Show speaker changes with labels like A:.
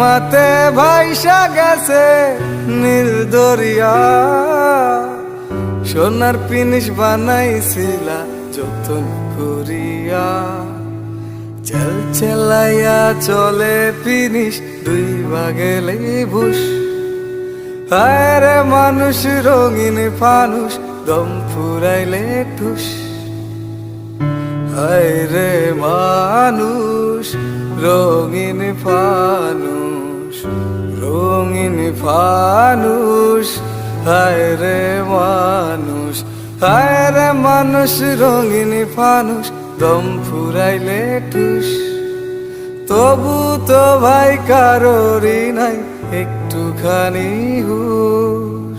A: মাতে ভাইসা গেছে নীল দরিয়া, সোনার পিনিস বানাইছিলা যতন করিয়া। চেল চেলাইয়া চলে পিনিস দুই ভাগেলে ভুষ, হায় রে মানুষ রঙিন ফানুষ দম ফুরাইলে ঠুস। হায় রে মানুষ রঙিন ফানুষ, রঙিন ফানুষ। হায় রে মানুষ, হায় রে মানুষ রঙিন ফানুষ দম ফুরাইলে ঠুস। তবু তো ভাই কারোরই নাই একটুখানি হুশ।